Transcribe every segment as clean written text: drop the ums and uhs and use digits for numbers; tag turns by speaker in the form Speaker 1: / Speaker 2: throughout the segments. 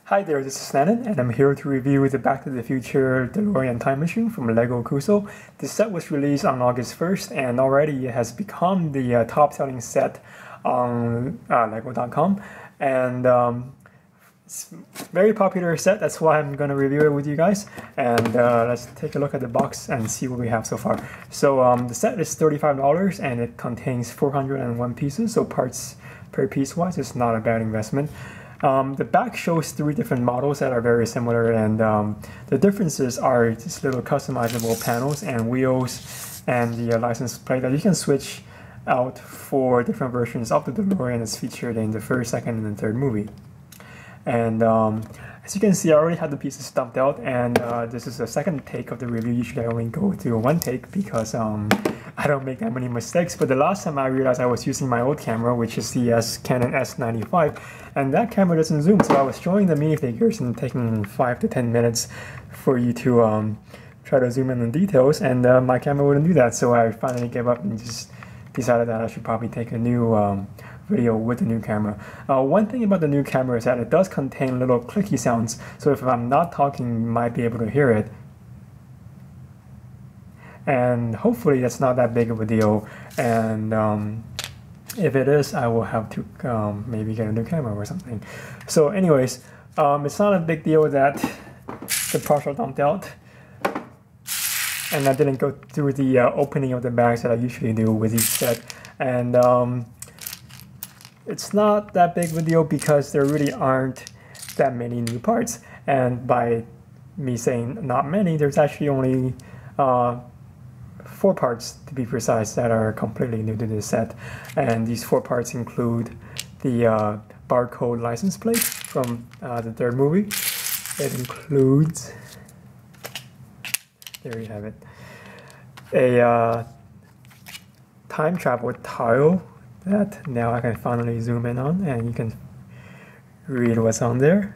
Speaker 1: Hi there, this is Shannon, and I'm here to review the Back to the Future DeLorean time machine from LEGO Cuso. This set was released on August 1st, and already it has become the top-selling set on LEGO.com. And it's a very popular set, that's why I'm going to review it with you guys. And let's take a look at the box and see what we have so far. So the set is $35, and it contains 401 pieces, so parts per piece-wise, it's not a bad investment. The back shows 3 different models that are very similar, and the differences are just little customizable panels and wheels and the license plate that you can switch out for different versions of the DeLorean that's featured in the first, second, and third movie. And as you can see, I already had the pieces stumped out, and this is the second take of the review. Usually I only go through one take because I don't make that many mistakes. But the last time I realized I was using my old camera, which is the Canon S95, and that camera doesn't zoom. So I was showing the minifigures and taking 5 to 10 minutes for you to try to zoom in on details, and my camera wouldn't do that. So I finally gave up and just decided that I should probably take a new video with the new camera. One thing about the new camera is that it does contain little clicky sounds, so if I'm not talking, you might be able to hear it. And hopefully that's not that big of a deal, and if it is, I will have to maybe get a new camera or something. So anyways, it's not a big deal that the parts are dumped out, and I didn't go through the opening of the bags that I usually do with each set. And it's not that big of a deal because there really aren't that many new parts. And by me saying not many, there's actually only 4 parts to be precise that are completely new to this set. And these 4 parts include the barcode license plate from the third movie. It includes, there you have it, a time travel tile that now I can finally zoom in on, and you can read what's on there.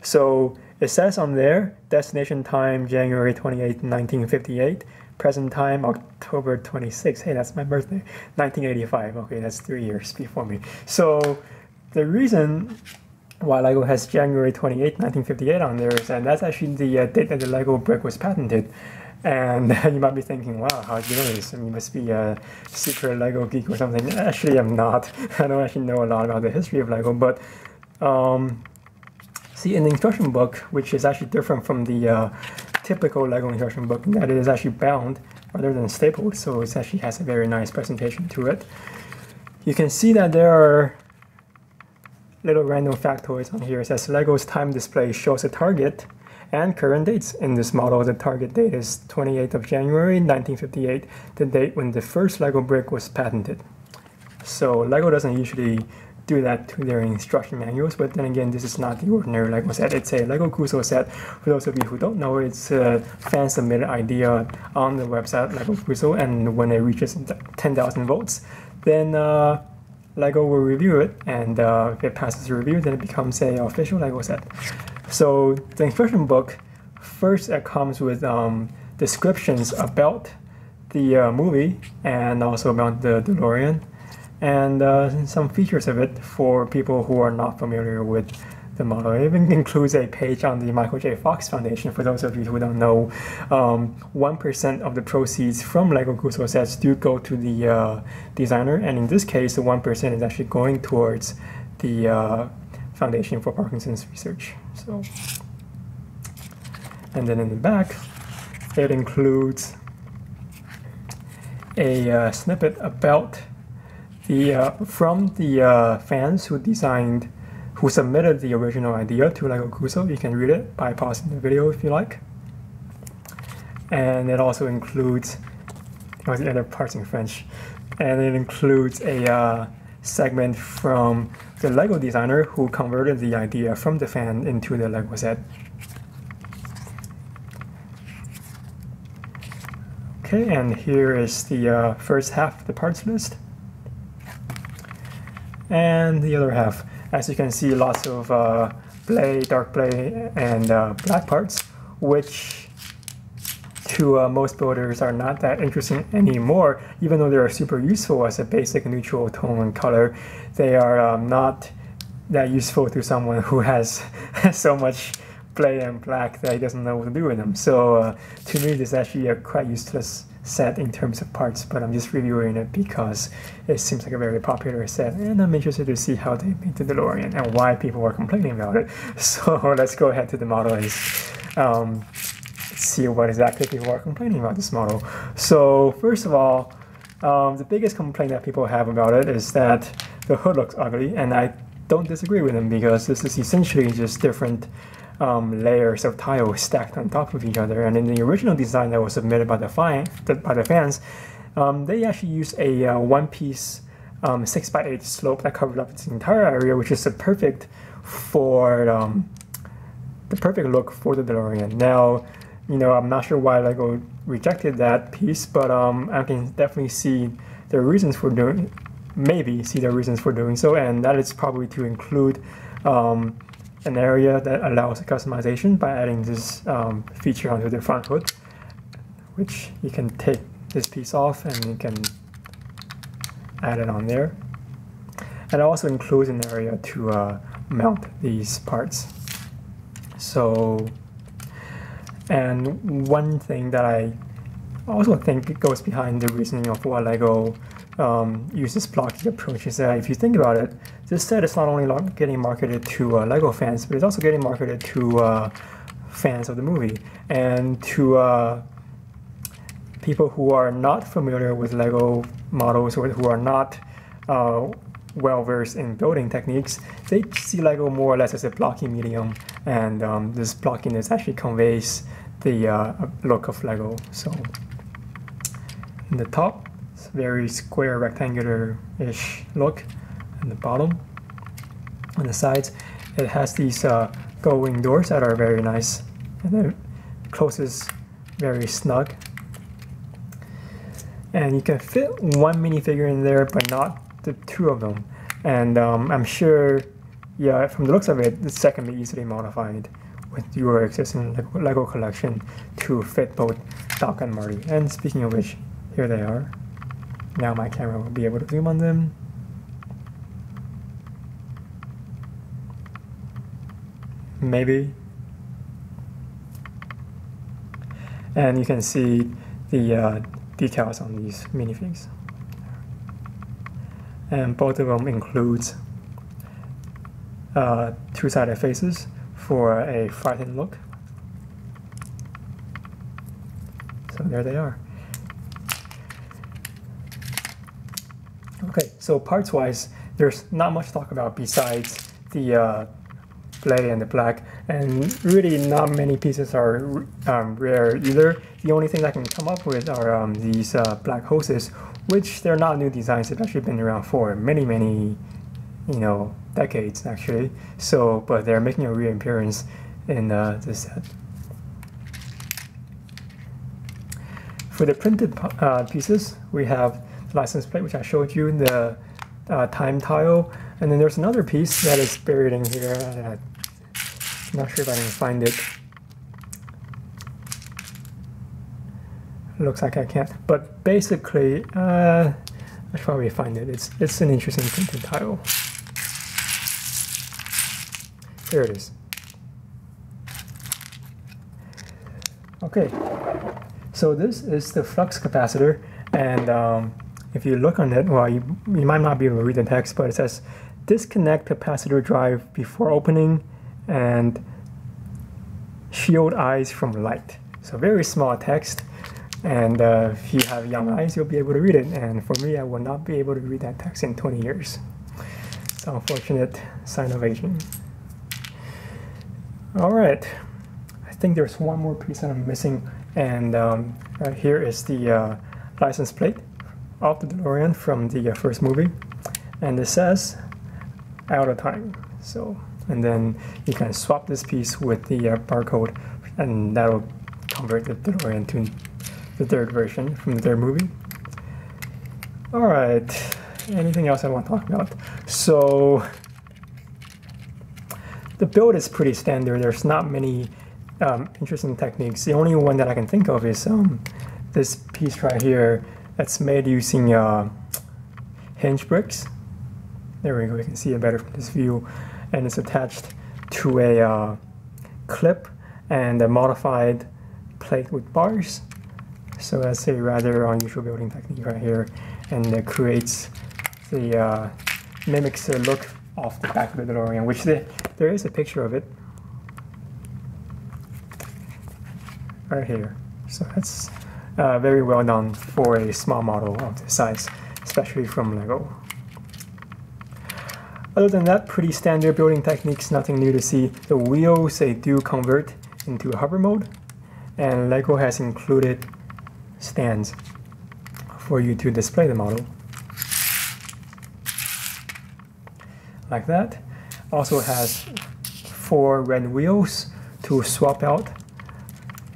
Speaker 1: So it says on there, destination time January 28, 1958, present time October 26. Hey, that's my birthday, 1985. Okay, that's 3 years before me. So the reason why LEGO has January 28, 1958 on there is that that's actually the date that the LEGO brick was patented. And you might be thinking, wow, how do you know this? I mean, you must be a secret LEGO geek or something. Actually, I'm not. I don't actually know a lot about the history of LEGO, but see, in the instruction book, which is actually different from the typical LEGO instruction book, that it is actually bound rather than stapled, so it actually has a very nice presentation to it. You can see that there are little random factoids on here. It says LEGO's time display shows a target and current dates. In this model, the target date is 28th of January 1958, the date when the first LEGO brick was patented. So LEGO doesn't usually do that to their instruction manuals, but then again, this is not the ordinary LEGO set. It's a LEGO Cuso set. For those of you who don't know, it's a fan-submitted idea on the website LEGO Cuso, and when it reaches 10,000 votes, then LEGO will review it, and if it passes the review, then it becomes an official LEGO set. So the instruction book, first it comes with descriptions about the movie and also about the DeLorean, and some features of it for people who are not familiar with the model. It even includes a page on the Michael J. Fox Foundation. For those of you who don't know, 1% of the proceeds from LEGO Cuso sets do go to the designer, and in this case, the 1% is actually going towards the Foundation for Parkinson's Research. So, and then in the back, it includes a snippet about the from the fans who submitted the original idea to LEGO Cuso. You can read it by pausing the video if you like. And it also includes, the other parts in French, and it includes a segment from the LEGO designer who converted the idea from the fan into the LEGO set. Okay, and here is the first half of the parts list. And the other half. As you can see, lots of play, dark play, and black parts, which to most builders are not that interesting anymore. Even though they are super useful as a basic neutral tone color, they are not that useful to someone who has so much play and black that he doesn't know what to do with them. So to me, this is actually a quite useless set in terms of parts, but I'm just reviewing it because it seems like a very popular set, and I'm interested to see how they made the DeLorean and why people are complaining about it. So let's go ahead to the model and see what exactly people are complaining about this model. So first of all, the biggest complaint that people have about it is that the hood looks ugly, and I don't disagree with them because this is essentially just different layers of tiles stacked on top of each other. And in the original design that was submitted by the fans, they actually used a one-piece 6x8 slope that covered up its entire area, which is the perfect look for the DeLorean. Now, I'm not sure why Lego rejected that piece, but I can definitely see their reasons for doing, so, and that is probably to include an area that allows customization by adding this feature onto the front hood, which you can take this piece off and you can add it on there. And it also includes an area to mount these parts. So, and one thing that I also think goes behind the reasoning of why Lego uses blocky approach is that if you think about it, this set is not only getting marketed to Lego fans, but it's also getting marketed to fans of the movie and to people who are not familiar with Lego models or who are not well versed in building techniques. They see Lego more or less as a blocky medium, and this blockiness actually conveys the look of Lego. So in the top, it's a very square rectangular-ish look. In the bottom, on the sides, it has these gull-wing doors that are very nice, and it closes very snug. And you can fit one minifigure in there, but not the two of them. And I'm sure, yeah, from the looks of it, the set can be easily modified with your existing Lego collection to fit both Doc and Marty. And speaking of which, here they are. Now my camera will be able to zoom on them. Maybe. And you can see the details on these minifigs. And both of them includes two-sided faces for a frightened look. So there they are. Okay, so parts-wise, there's not much to talk about besides the gray and the black, and really not many pieces are rare either. The only thing I can come up with are these black hoses, which they're not new designs. They've actually been around for many decades actually. So, but they're making a reappearance in this set. For the printed pieces, we have the license plate, which I showed you, the time tile, and then there's another piece that is buried in here. I'm not sure if I can find it. Looks like I can't, but basically, I should probably find it. It's an interesting printed tile. There it is. Okay, so this is the flux capacitor, and if you look on it, well, you might not be able to read the text, but it says disconnect capacitor drive before opening and shield eyes from light. So very small text, and if you have young eyes, you'll be able to read it, and for me, I will not be able to read that text in 20 years. It's an unfortunate sign of aging. All right, I think there's one more piece that I'm missing, and right here is the license plate of the DeLorean from the first movie, and it says out of time. So, and then you can swap this piece with the barcode, and that'll convert the DeLorean to the third version from the third movie. All right, anything else I want to talk about? So the build is pretty standard. There's not many interesting techniques. The only one that I can think of is this piece right here that's made using hinge bricks. There we go, you can see it better from this view. and it's attached to a clip and a modified plate with bars. So that's a rather unusual building technique right here, and it creates the mimics the look of the back of the DeLorean, which there is a picture of it right here. So that's very well done for a small model of this size, especially from Lego. Other than that, pretty standard building techniques, nothing new to see. The wheels, they do convert into hover mode, and Lego has included stands for you to display the model. Like that. Also has 4 red wheels to swap out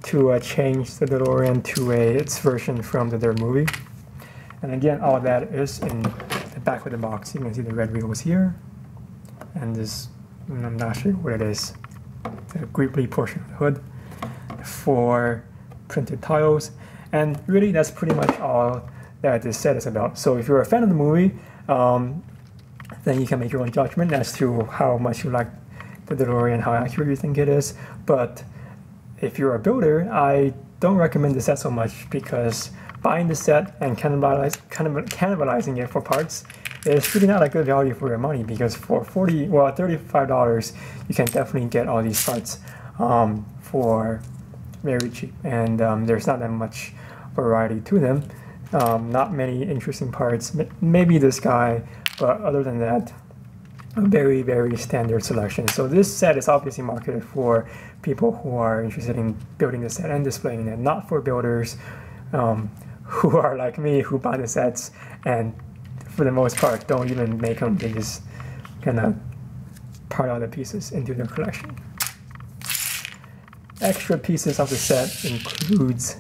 Speaker 1: to change the DeLorean to its version from the third movie. And again, all of that is in the back of the box. You can see the red wheels here, and this, I'm not sure what it is, the greebly portion of the hood, 4 printed tiles, and really that's pretty much all that this set is about. So if you're a fan of the movie, then you can make your own judgment as to how much you like the DeLorean, how accurate you think it is. But if you're a builder, I don't recommend the set so much, because buying the set and cannibalizing it for parts is really not a good value for your money, because for $35, you can definitely get all these parts for very cheap, and there's not that much variety to them. Not many interesting parts, maybe this guy, but other than that, a very, very standard selection. So this set is obviously marketed for people who are interested in building the set and displaying it, not for builders who are like me, who buy the sets and for the most part don't even make them. They just kind of part out the pieces into their collection. Extra pieces of the set includes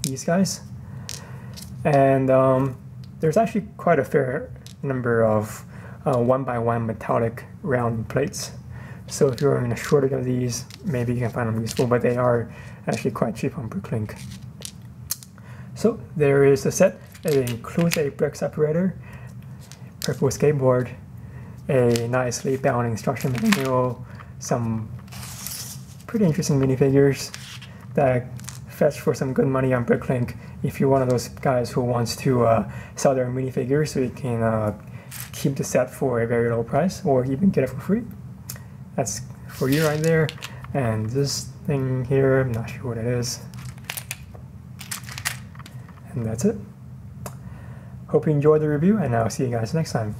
Speaker 1: these guys, and there's actually quite a fair number of 1x1 metallic round plates. So if you're in a shortage of these, maybe you can find them useful, but they are actually quite cheap on Bricklink. So there is the set. It includes a brick separator, purple skateboard, a nicely bound instruction manual, some pretty interesting minifigures that fetch for some good money on Bricklink if you're one of those guys who wants to sell their minifigures so you can keep the set for a very low price, or even get it for free. That's for you right there. And this thing here, I'm not sure what it is. And that's it. Hope you enjoyed the review, and I'll see you guys next time.